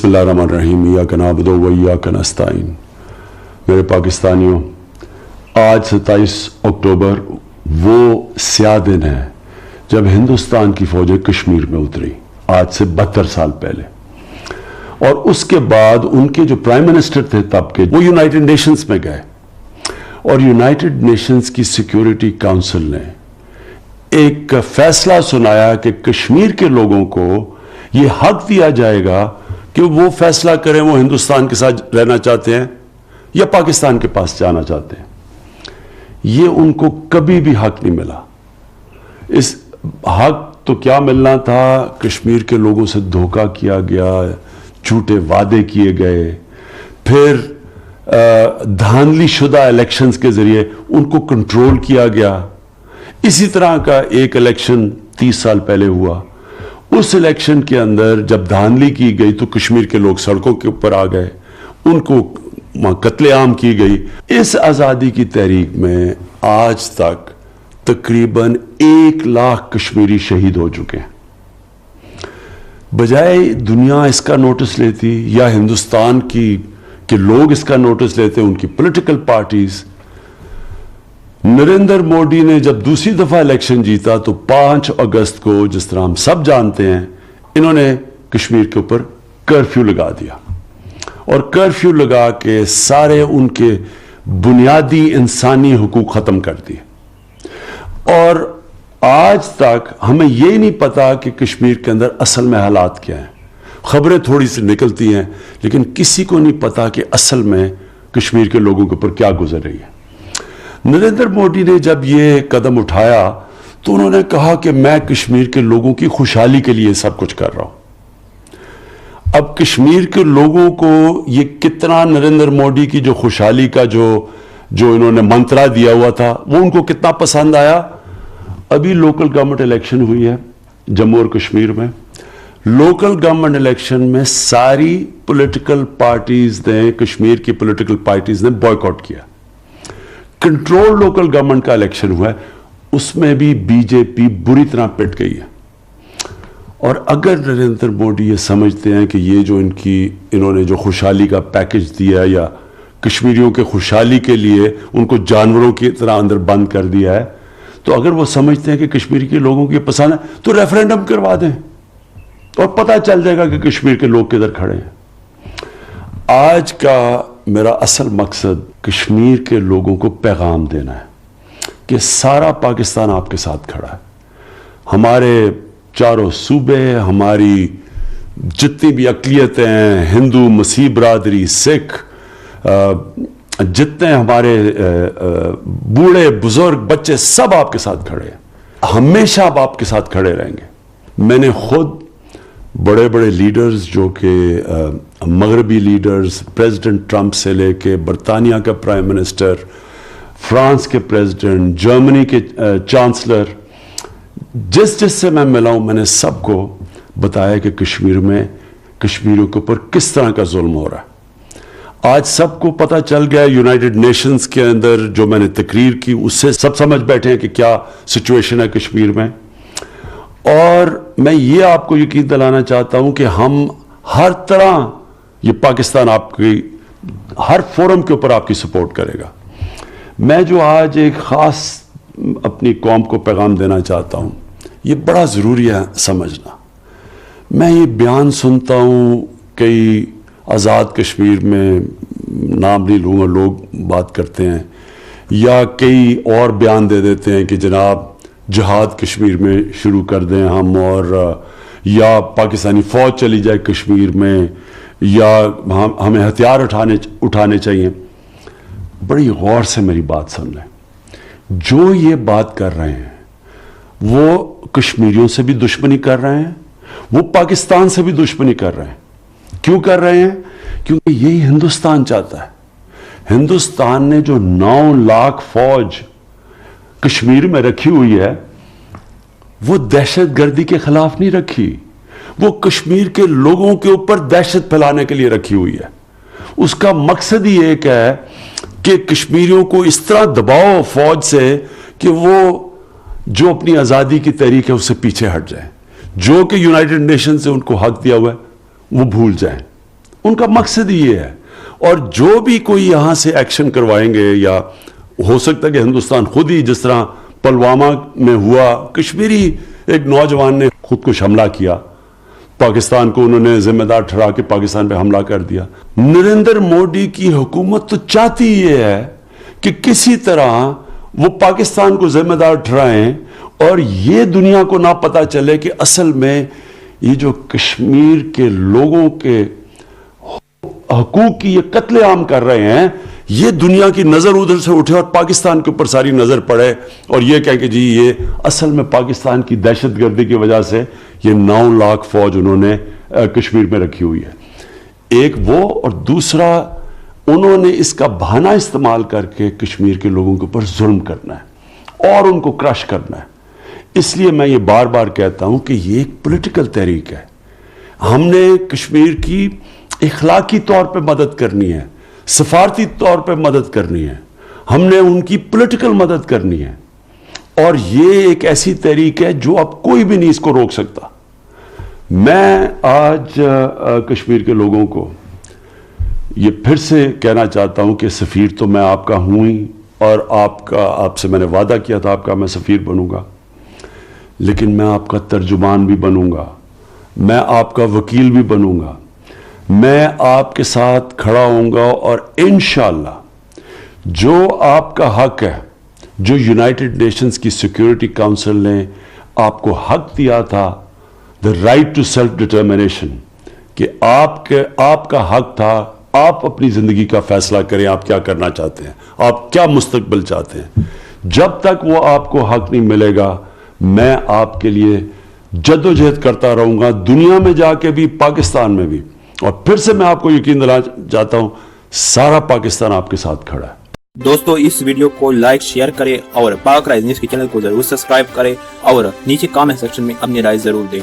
बिस्मिल्लाहिर्रहमानिर्रहीम इय्याका नअबुदु व इय्याका नस्तईन। मेरे पाकिस्तानियों, आज 27 अक्टूबर वो स्याह दिन है जब हिंदुस्तान की फौजें कश्मीर में उतरी, आज से 72 साल पहले। और उसके बाद उनके जो प्राइम मिनिस्टर थे तब के, वो यूनाइटेड नेशंस में गए और यूनाइटेड नेशंस की सिक्योरिटी काउंसिल ने एक फैसला सुनाया कि कश्मीर के लोगों को ये हक दिया जाएगा कि वो फैसला करें वो हिंदुस्तान के साथ रहना चाहते हैं या पाकिस्तान के पास जाना चाहते हैं। ये उनको कभी भी हक नहीं मिला। इस हक तो क्या मिलना था, कश्मीर के लोगों से धोखा किया गया, झूठे वादे किए गए, फिर धांधली शुदा इलेक्शंस के जरिए उनको कंट्रोल किया गया। इसी तरह का एक इलेक्शन 30 साल पहले हुआ। उस इलेक्शन के अंदर जब धांधली की गई तो कश्मीर के लोग सड़कों के ऊपर आ गए, उनको कत्लेआम की गई। इस आज़ादी की तहरीक में आज तक तकरीबन 1 लाख कश्मीरी शहीद हो चुके हैं। बजाय दुनिया इसका नोटिस लेती या हिंदुस्तान के लोग इसका नोटिस लेते, उनकी पॉलिटिकल पार्टीज, नरेंद्र मोदी ने जब दूसरी दफा इलेक्शन जीता तो 5 अगस्त को, जिस तरह हम सब जानते हैं, इन्होंने कश्मीर के ऊपर कर्फ्यू लगा दिया और कर्फ्यू लगा के सारे उनके बुनियादी इंसानी हुकूक खत्म कर दिए। और आज तक हमें यही नहीं पता कि कश्मीर के अंदर असल में हालात क्या हैं। खबरें थोड़ी सी निकलती हैं लेकिन किसी को नहीं पता कि असल में कश्मीर के लोगों के ऊपर क्या गुजर रही है। नरेंद्र मोदी ने जब ये कदम उठाया तो उन्होंने कहा कि मैं कश्मीर के लोगों की खुशहाली के लिए सब कुछ कर रहा हूं। अब कश्मीर के लोगों को ये कितना नरेंद्र मोदी की जो खुशहाली का जो इन्होंने मंत्रा दिया हुआ था वो उनको कितना पसंद आया। अभी लोकल गवर्नमेंट इलेक्शन हुई है जम्मू और कश्मीर में। लोकल गवर्नमेंट इलेक्शन में सारी पॉलिटिकल पार्टीज ने, कश्मीर की पॉलिटिकल पार्टीज ने बॉयकॉट किया। कंट्रोल लोकल गवर्नमेंट का इलेक्शन हुआ है, उसमें भी बीजेपी बुरी तरह पिट गई है। और अगर नरेंद्र मोदी ये समझते हैं कि ये जो इन्होंने जो खुशहाली का पैकेज दिया या कश्मीरियों के खुशहाली के लिए उनको जानवरों की तरह अंदर बंद कर दिया है, तो अगर वो समझते हैं कि कश्मीर के लोगों की पसंद है तो रेफरेंडम करवा दें और पता चल जाएगा कि कश्मीर के लोग किधर खड़े हैं। आज का मेरा असल मकसद कश्मीर के लोगों को पैगाम देना है कि सारा पाकिस्तान आपके साथ खड़ा है। हमारे चारों सूबे, हमारी जितनी भी अक़लियतें हैं, हिंदू, मसीह बरादरी, सिख, जितने हमारे बूढ़े बुजुर्ग, बच्चे, सब आपके साथ खड़े हैं। हमेशा आप आपके साथ खड़े रहेंगे। मैंने खुद बड़े बड़े लीडर्स जो कि मगरबी लीडर्स, प्रेसिडेंट ट्रंप से लेके बरतानिया का प्राइम मिनिस्टर, फ्रांस के प्रेसिडेंट, जर्मनी के चांसलर, जिससे मैं मिला हूं, मैंने सबको बताया कि कश्मीर में कश्मीरियों के ऊपर किस तरह का जुल्म हो रहा है। आज सबको पता चल गया। यूनाइटेड नेशंस के अंदर जो मैंने तकरीर की उससे सब समझ बैठे हैं कि क्या सिचुएशन है कश्मीर में। और मैं ये आपको यकीन दिलाना चाहता हूं कि हम हर तरह, ये पाकिस्तान आपकी हर फोरम के ऊपर आपकी सपोर्ट करेगा। मैं जो आज एक खास अपनी कौम को पैगाम देना चाहता हूं, ये बड़ा ज़रूरी है समझना। मैं ये बयान सुनता हूं, कई आज़ाद कश्मीर में, नाम नहीं लूँगा, लोग बात करते हैं, या कई और बयान दे देते हैं कि जनाब जिहाद कश्मीर में शुरू कर दें हम, और या पाकिस्तानी फ़ौज चली जाए कश्मीर में, या हमें हथियार उठाने चाहिए। बड़ी गौर से मेरी बात सुन लें। जो ये बात कर रहे हैं वो कश्मीरियों से भी दुश्मनी कर रहे हैं, वो पाकिस्तान से भी दुश्मनी कर रहे हैं। क्यों कर रहे हैं? क्योंकि यही हिंदुस्तान चाहता है। हिंदुस्तान ने जो 9 लाख फौज कश्मीर में रखी हुई है, वो दहशतगर्दी के खिलाफ नहीं रखी, वो कश्मीर के लोगों के ऊपर दहशत फैलाने के लिए रखी हुई है। उसका मकसद ही एक है कि कश्मीरियों को इस तरह दबाओ फौज से कि वो जो अपनी आज़ादी की तहरीक है उससे पीछे हट जाए, जो कि यूनाइटेड नेशन से उनको हक दिया हुआ है वो भूल जाएं। ان کا مقصد ہی یہ ہے. اور جو بھی کوئی یہاں سے ایکشن کروائیں گے, یا ہو سکتا ہے کہ ہندوستان خود ہی, جس طرح پلوامہ میں ہوا, کشمیری ایک نوجوان نے خود کش حملہ کیا, پاکستان کو انہوں نے ذمہ دار ٹھہرا کے پاکستان پہ حملہ کر دیا. نریندر مودی کی حکومت تو چاہتی یہ ہے کہ کسی طرح وہ پاکستان کو ذمہ دار ٹھہرائیں, اور یہ دنیا کو نہ پتہ چلے کہ اصل میں یہ جو کشمیر کے لوگوں کے حقوق کی یہ قتل عام کر رہے ہیں, یہ دنیا کی نظر ادھر سے اٹھے اور پاکستان کے اوپر ساری نظر پڑے, اور یہ کہہ کہ جی یہ اصل میں پاکستان کی دہشت گردی کی وجہ سے یہ 9 لاکھ فوج انہوں نے کشمیر میں رکھی ہوئی ہے. ایک وہ, اور دوسرا انہوں نے اس کا بہانہ استعمال کر کے کشمیر کے لوگوں کے اوپر ظلم کرنا ہے اور ان کو کرش کرنا ہے. اس لیے میں یہ بار بار کہتا ہوں کہ یہ ایک پولیٹیکل تحریک ہے. ہم نے کشمیر کی اخلاقی طور پہ مدد کرنی ہے, سفارتی طور پہ مدد کرنی ہے, ہم نے ان کی پولیٹیکل مدد کرنی ہے, اور یہ ایک ایسی تحریک ہے جو اب کوئی بھی نہیں اس کو روک سکتا. میں آج کشمیر کے لوگوں کو یہ پھر سے کہنا چاہتا ہوں کہ سفیر تو میں آپ کا ہوں ہی, اور آپ سے میں نے وعدہ کیا تھا آپ کا میں سفیر بنوں گا, لیکن میں آپ کا ترجمان بھی بنوں گا, میں آپ کا وکیل بھی بنوں گا, میں آپ کے ساتھ کھڑا ہوں گا, اور انشاءاللہ جو آپ کا حق ہے, جو یونائٹڈ نیشنز کی سیکیورٹی کونسل نے آپ کو حق دیا تھا, the right to self determination, کہ آپ کا حق تھا آپ اپنی زندگی کا فیصلہ کریں, آپ کیا کرنا چاہتے ہیں, آپ کیا مستقبل چاہتے ہیں. جب تک وہ آپ کو حق نہیں ملے گا, میں آپ کے لیے جدوجہد کرتا رہوں گا, دنیا میں جا کے بھی, پاکستان میں بھی. اور پھر سے میں آپ کو یقین دلانا چاہتا ہوں, سارا پاکستان آپ کے ساتھ کھڑا ہے. دوستو اس ویڈیو کو لائک شیئر کریں اور پاک رائز نیوز کے چینل کو ضرور سبسکرائب کریں, اور نیچے کامنٹ سیکشن میں اپنی رائے ضرور دیں.